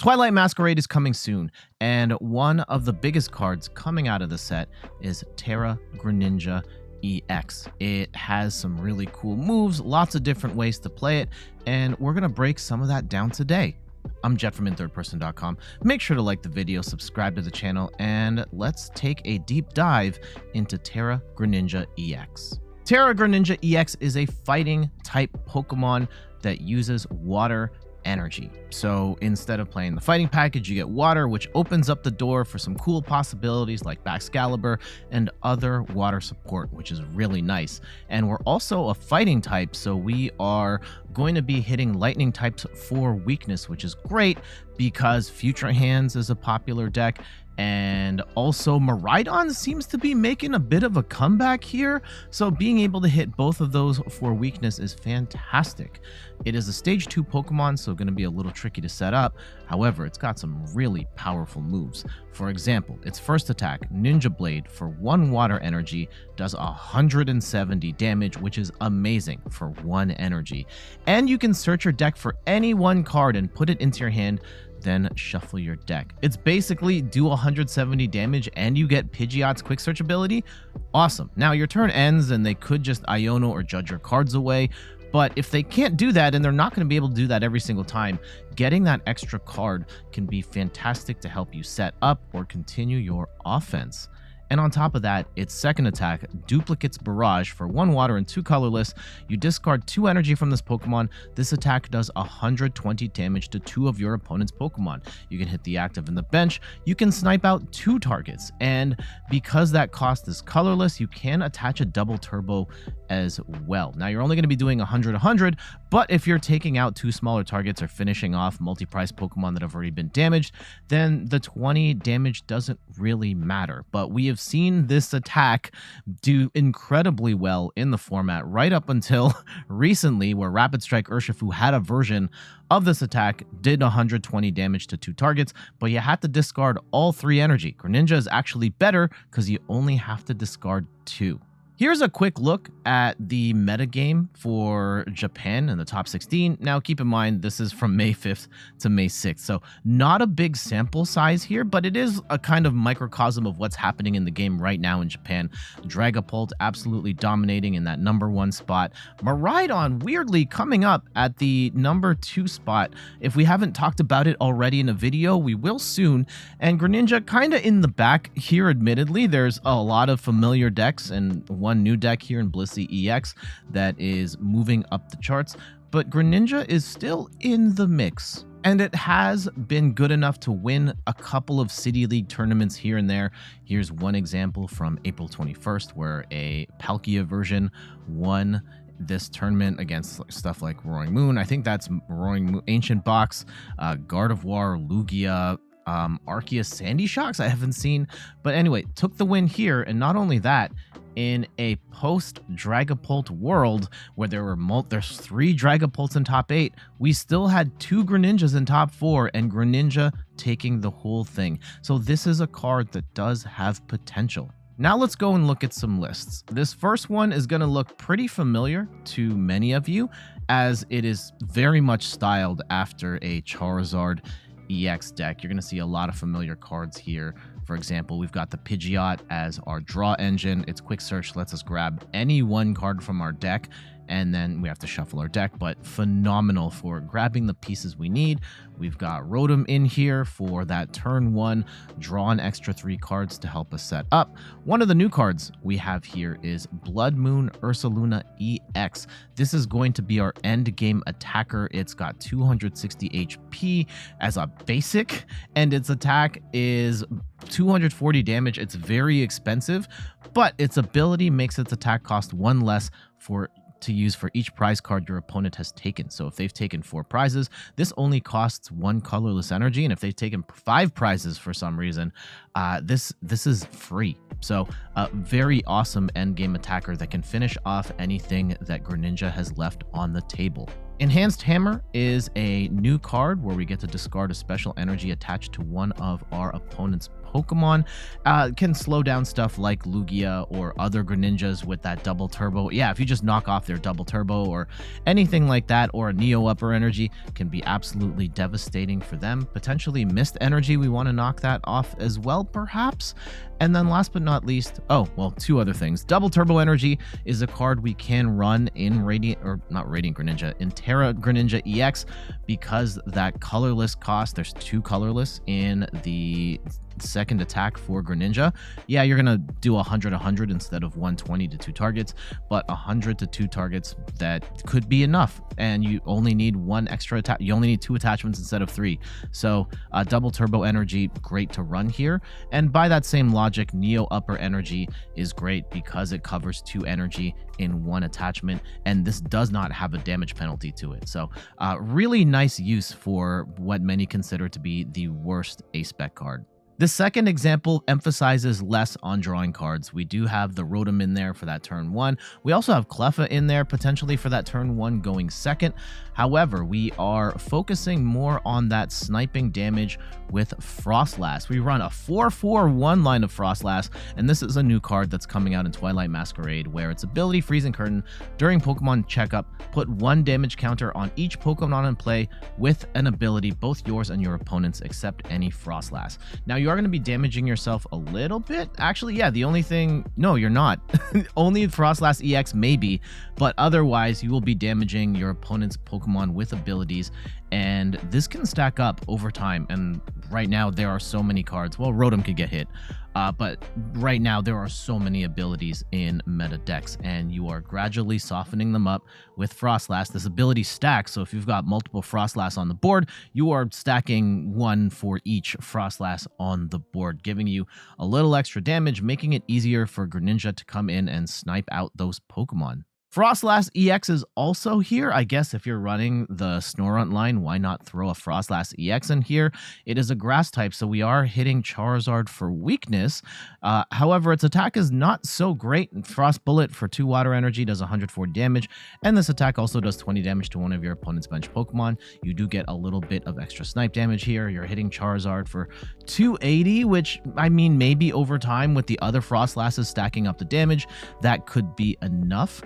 Twilight Masquerade is coming soon, and one of the biggest cards coming out of the set is Greninja EX. It has some really cool moves, lots of different ways to play it, and we're going to break some of that down today. I'm Jet from inthirdperson.com. Make sure to like the video, subscribe to the channel, and let's take a deep dive into Greninja EX. Greninja EX is a fighting type Pokemon that uses water energy. So instead of playing the fighting package, you get water, which opens up the door for some cool possibilities like Baxcalibur and other water support, which is really nice. And we're also a fighting type, so we are going to be hitting lightning types for weakness, which is great because Future Hands is a popular deck. And also Miraidon seems to be making a bit of a comeback here, so being able to hit both of those for weakness is fantastic. It is a stage 2 Pokemon, so going to be a little tricky to set up. However, it's got some really powerful moves. For example, its first attack, Ninja Blade, for 1 water energy, does 170 damage, which is amazing for 1 energy. And you can search your deck for any one card and put it into your hand, then shuffle your deck. It's basically do 170 damage and you get Pidgeot's quick search ability. Awesome. Now your turn ends and they could just Iono or judge your cards away. But if they can't do that, and they're not going to be able to do that every single time, getting that extra card can be fantastic to help you set up or continue your offense. And on top of that, its second attack, Duplicate's Barrage, for 1 water and 2 colorless. You discard 2 energy from this Pokemon. This attack does 120 damage to 2 of your opponent's Pokemon. You can hit the active in the bench. You can snipe out 2 targets. And because that cost is colorless, you can attach a double turbo as well. Now, you're only going to be doing 100, but if you're taking out 2 smaller targets or finishing off multi-price Pokemon that have already been damaged, then the 20 damage doesn't really matter. But we have seen this attack do incredibly well in the format right up until recently, where Rapid Strike Urshifu had a version of this attack, did 120 damage to 2 targets, but you had to discard all 3 energy. Greninja is actually better because you only have to discard 2. Here's a quick look at the metagame for Japan in the top 16. Now, keep in mind, this is from May 5th to May 6th, so not a big sample size here, but it is a kind of microcosm of what's happening in the game right now in Japan. Dragapult absolutely dominating in that #1 spot. Miraidon weirdly coming up at the #2 spot. If we haven't talked about it already in a video, we will soon. And Greninja kind of in the back here, admittedly. There's a lot of familiar decks and one new deck here in Blissey EX that is moving up the charts, but Greninja is still in the mix. And it has been good enough to win a couple of City League tournaments here and there. Here's one example from April 21st, where a Palkia version won this tournament against stuff like Roaring Moon. I think that's Roaring Moon, Ancient Box, Gardevoir, Lugia, Arceus Sandy Shocks I haven't seen. But anyway, took the win here. And not only that, in a post-Dragapult world where there's 3 Dragapults in top 8, we still had 2 Greninjas in top 4, and Greninja taking the whole thing. So this is a card that does have potential. Now let's go and look at some lists. This first one is going to look pretty familiar to many of you, as it is very much styled after a Charizard EX deck. You're going to see a lot of familiar cards here. For example, we've got the Pidgeot as our draw engine. Its quick search lets us grab any one card from our deck, and then we have to shuffle our deck, but phenomenal for grabbing the pieces we need. We've got Rotom in here for that turn 1, draw an extra 3 cards to help us set up. One of the new cards we have here is Blood Moon Ursaluna EX. This is going to be our end game attacker. It's got 260 HP as a basic, and its attack is 240 damage. It's very expensive, but its ability makes its attack cost 1 less to use for each prize card your opponent has taken. So if they've taken 4 prizes, this only costs 1 colorless energy, and if they've taken 5 prizes for some reason, this is free. So a very awesome endgame attacker that can finish off anything that Greninja has left on the table. Enhanced Hammer is a new card where we get to discard a special energy attached to one of our opponent's Pokemon. Can slow down stuff like Lugia or other Greninjas with that double turbo. Yeah, if you just knock off their double turbo or anything like that, or a Neo upper energy, can be absolutely devastating for them. Potentially Mist energy, we want to knock that off as well, perhaps. And then last but not least, oh, well, two other things. Double Turbo Energy is a card we can run in Radiant, or not Radiant Greninja, in Terra Greninja EX, because that colorless cost, there's 2 colorless in the second attack for Greninja. Yeah, you're gonna do 100 instead of 120 to 2 targets, but 100 to 2 targets, that could be enough, and you only need 1 extra attack. You only need 2 attachments instead of 3. So double turbo energy, great to run here. And by that same logic, Neo upper energy is great because it covers 2 energy in 1 attachment, and this does not have a damage penalty to it. So really nice use for what many consider to be the worst A-spec card. The second example emphasizes less on drawing cards. We do have the Rotom in there for that turn 1. We also have Cleffa in there potentially for that turn 1 going second. However, we are focusing more on that sniping damage with Frostlass. We run a 4/4/1 line of Frostlass, and this is a new card that's coming out in Twilight Masquerade, where its ability Freezing Curtain during Pokemon checkup, put 1 damage counter on each Pokemon in play with an ability, both yours and your opponent's, except any Frostlass. Now, you are going to be damaging yourself a little bit. Actually, yeah, the only thing... No, you're not. Only Frostlass EX maybe, but otherwise you will be damaging your opponent's Pokemon with abilities, and this can stack up over time. And right now there are so many cards. Well, Rotom could get hit, but right now there are so many abilities in meta decks, and you are gradually softening them up with Frostlass. This ability stacks, so if you've got multiple Frostlass on the board, you are stacking 1 for each Frostlass on the board, giving you a little extra damage, making it easier for Greninja to come in and snipe out those Pokemon. Frostlass EX is also here. I guess if you're running the Snorunt line, why not throw a Frostlass EX in here? It is a grass type, so we are hitting Charizard for weakness. However, its attack is not so great. Frost Bullet for 2 water energy does 140 damage, and this attack also does 20 damage to one of your opponent's bench Pokemon. You do get a little bit of extra snipe damage here. You're hitting Charizard for 280, which, I mean, maybe over time with the other Frostlasses stacking up the damage, that could be enough.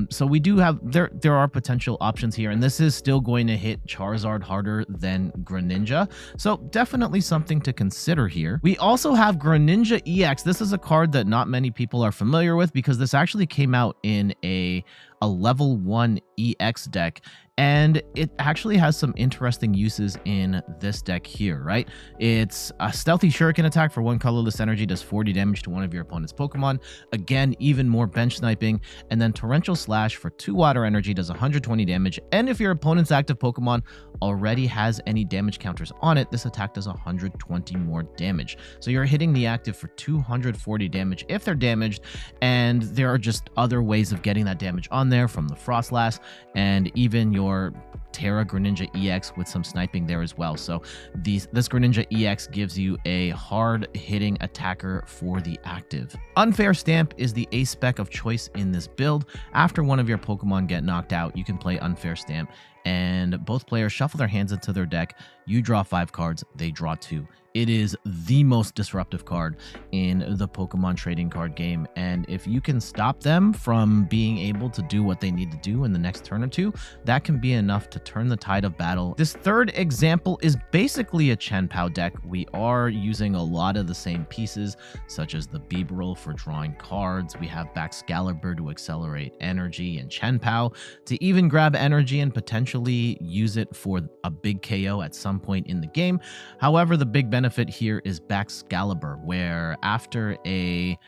So we do have, there are potential options here, and this is still going to hit Charizard harder than Greninja. So definitely something to consider here. We also have Greninja EX. This is a card that not many people are familiar with because this actually came out in a level 1 EX deck, and it actually has some interesting uses in this deck here, right? It's a Stealthy Shuriken attack for 1 colorless energy, does 40 damage to one of your opponent's Pokemon. Again, even more bench sniping. And then Torrential Slash for 2 water energy does 120 damage. And if your opponent's active Pokemon already has any damage counters on it, this attack does 120 more damage. So you're hitting the active for 240 damage if they're damaged, and there are just other ways of getting that damage on there from the Frostlass, and even your Terra Greninja EX with some sniping there as well. So this Greninja EX gives you a hard-hitting attacker for the active. Unfair Stamp is the A-spec of choice in this build. After one of your Pokemon get knocked out, you can play Unfair Stamp, and both players shuffle their hands into their deck. You draw 5 cards, they draw 2. It is the most disruptive card in the Pokemon trading card game, and if you can stop them from being able to do what they need to do in the next turn or two, that can be enough to turn the tide of battle. This third example is basically a chien-pao deck. We are using a lot of the same pieces, such as the Bibarel for drawing cards. We have Baxcalibur to accelerate energy, and chien-pao to even grab energy and potentially use it for a big KO at some point in the game. However, the big benefit here is Baxcalibur, where after a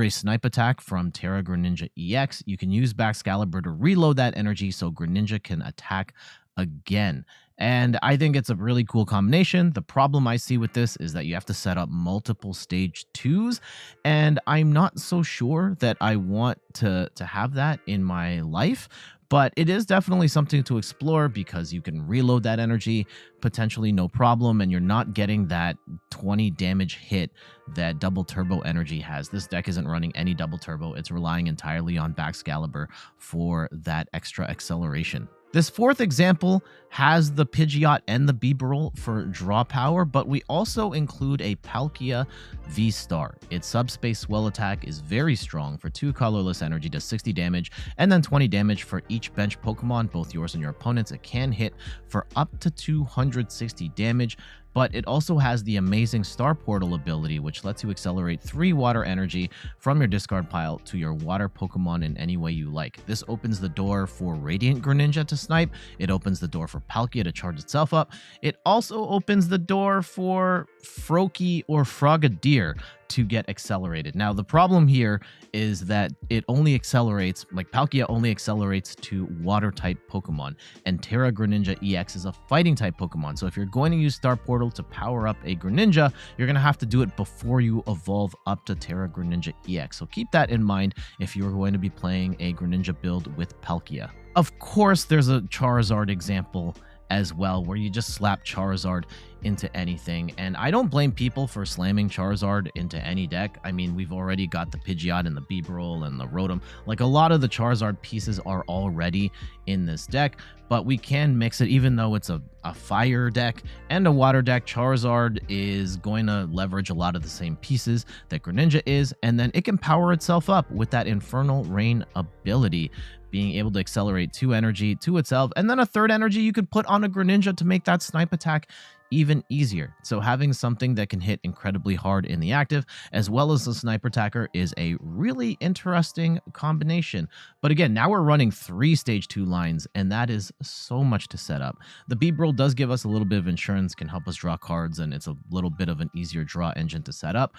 snipe attack from Terra Greninja EX, you can use Baxcalibur to reload that energy so Greninja can attack again. And I think it's a really cool combination. The problem I see with this is that you have to set up multiple stage 2s, and I'm not so sure that I want to have that in my life. But it is definitely something to explore because you can reload that energy potentially no problem, and you're not getting that 20 damage hit that Double Turbo Energy has. This deck isn't running any Double Turbo. It's relying entirely on Baxcalibur for that extra acceleration. This fourth example has the Pidgeot and the Bibarel for draw power, but we also include a Palkia V-Star. Its subspace swell attack is very strong for 2 colorless energy, does 60 damage, and then 20 damage for each bench Pokemon, both yours and your opponent's. It can hit for up to 260 damage, but it also has the amazing Star Portal ability, which lets you accelerate 3 water energy from your discard pile to your water Pokemon in any way you like. This opens the door for Radiant Greninja to snipe. It opens the door for Palkia to charge itself up. It also opens the door for Froakie or Frogadier to get accelerated. Now, the problem here is that it only accelerates, like Palkia only accelerates to water-type Pokemon, and Terra Greninja EX is a fighting-type Pokemon. So if you're going to use Star Portal to power up a Greninja, you're going to have to do it before you evolve up to Terra Greninja EX. So keep that in mind if you're going to be playing a Greninja build with Palkia. Of course, there's a Charizard example as well, where you just slap Charizard into anything. And I don't blame people for slamming Charizard into any deck. I mean, we've already got the Pidgeot and the Bibarel and the Rotom. Like, a lot of the Charizard pieces are already in this deck, but we can mix it. Even though it's a fire deck and a water deck, Charizard is going to leverage a lot of the same pieces that Greninja is, and then it can power itself up with that Infernal Rain ability, being able to accelerate 2 energy to itself, and then a 3rd energy you could put on a Greninja to make that snipe attack even easier. So having something that can hit incredibly hard in the active, as well as the sniper attacker, is a really interesting combination. But again, now we're running 3 stage 2 lines, and that is so much to set up. The Bibarel does give us a little bit of insurance, can help us draw cards, and it's a little bit of an easier draw engine to set up.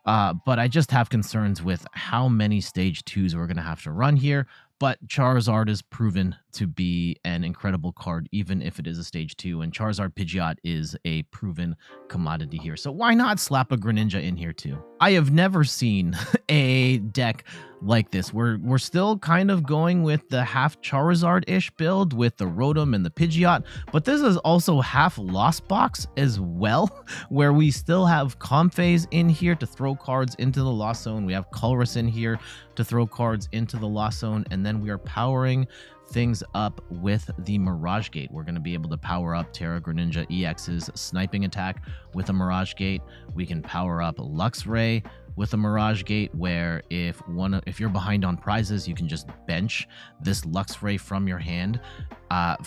But I just have concerns with how many stage 2s we're going to have to run here. But Charizard is proven to be an incredible card, even if it is a stage 2, and Charizard Pidgeot is a proven commodity here. So why not slap a Greninja in here too? I have never seen a deck like this. We're still kind of going with the half Charizard-ish build with the Rotom and the Pidgeot, but this is also half Lost Box as well, where we still have Comphase in here to throw cards into the Lost Zone. We have Colress in here to throw cards into the Lost Zone, and then we are powering things up with the Mirage Gate. We're going to be able to power up Terra Greninja EX's sniping attack with a Mirage Gate. We can power up Luxray with a Mirage Gate, where if you're behind on prizes, you can just bench this Luxray from your hand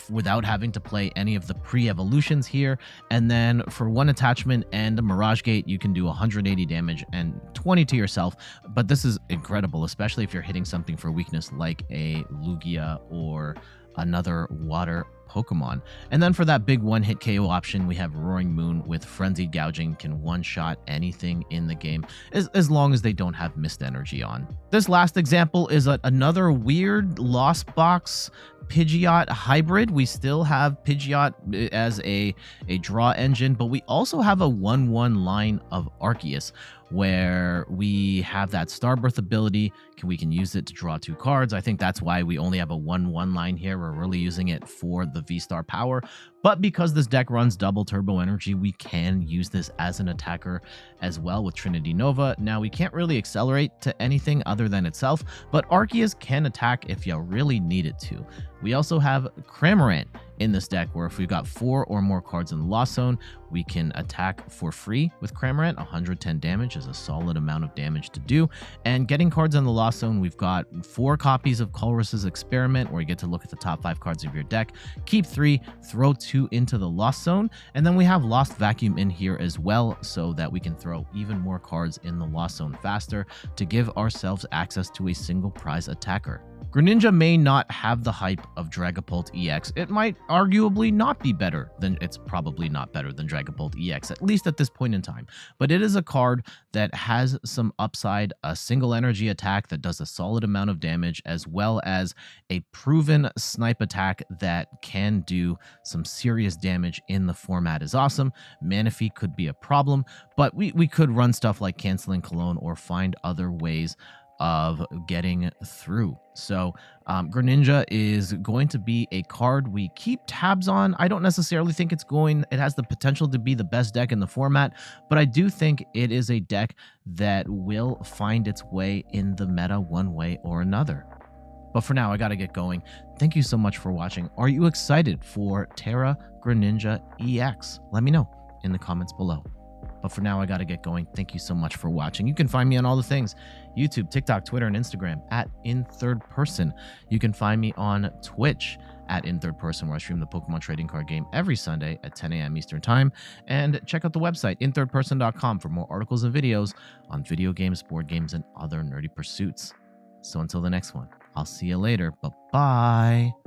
without having to play any of the pre-evolutions here. And then for 1 attachment and a Mirage Gate, you can do 180 damage and 20 to yourself. But this is incredible, especially if you're hitting something for weakness like a Lugia or another water Pokemon. And then for that big 1-hit KO option, we have Roaring Moon with Frenzied Gouging, can one-shot anything in the game as long as they don't have Mist Energy on. This last example is another weird Lost Box Pidgeot hybrid. We still have Pidgeot as a draw engine, but we also have a 1/1 line of Arceus, where we have that Starbirth ability. We can use it to draw 2 cards. I think that's why we only have a 1/1 line here. We're really using it for the V-Star power. But because this deck runs double Turbo Energy, we can use this as an attacker as well with Trinity Nova. Now, we can't really accelerate to anything other than itself, but Arceus can attack if you really need it to. We also have Cramorant in this deck, where if we've got 4 or more cards in the Lost Zone, we can attack for free with Cramorant. 110 damage is a solid amount of damage to do. And getting cards in the Lost Zone, we've got 4 copies of Colress's Experiment, where you get to look at the top 5 cards of your deck, keep 3, throw 2 into the Lost Zone, and then we have Lost Vacuum in here as well, so that we can throw even more cards in the Lost Zone faster to give ourselves access to a single prize attacker. Greninja may not have the hype of Dragapult EX. It might arguably not be better than, it's probably not better than Dragapult EX, at least at this point in time. But it is a card that has some upside, a single energy attack that does a solid amount of damage, as well as a proven snipe attack that can do some serious damage in the format is awesome. Manaphy could be a problem, but we could run stuff like Canceling Cologne or find other ways of getting through. So Greninja is going to be a card we keep tabs on. I don't necessarily think it has the potential to be the best deck in the format, but I do think it is a deck that will find its way in the meta one way or another. But for now, I gotta get going. Thank you so much for watching. Are you excited for Terra Greninja EX? Let me know in the comments below. But for now, I gotta get going. Thank you so much for watching. You can find me on all the things: YouTube, TikTok, Twitter, and Instagram at In Third Person. You can find me on Twitch at In Third Person, where I stream the Pokemon trading card game every Sunday at 10 a.m. Eastern Time. And check out the website, inthirdperson.com, for more articles and videos on video games, board games, and other nerdy pursuits. So until the next one, I'll see you later. Bye-bye.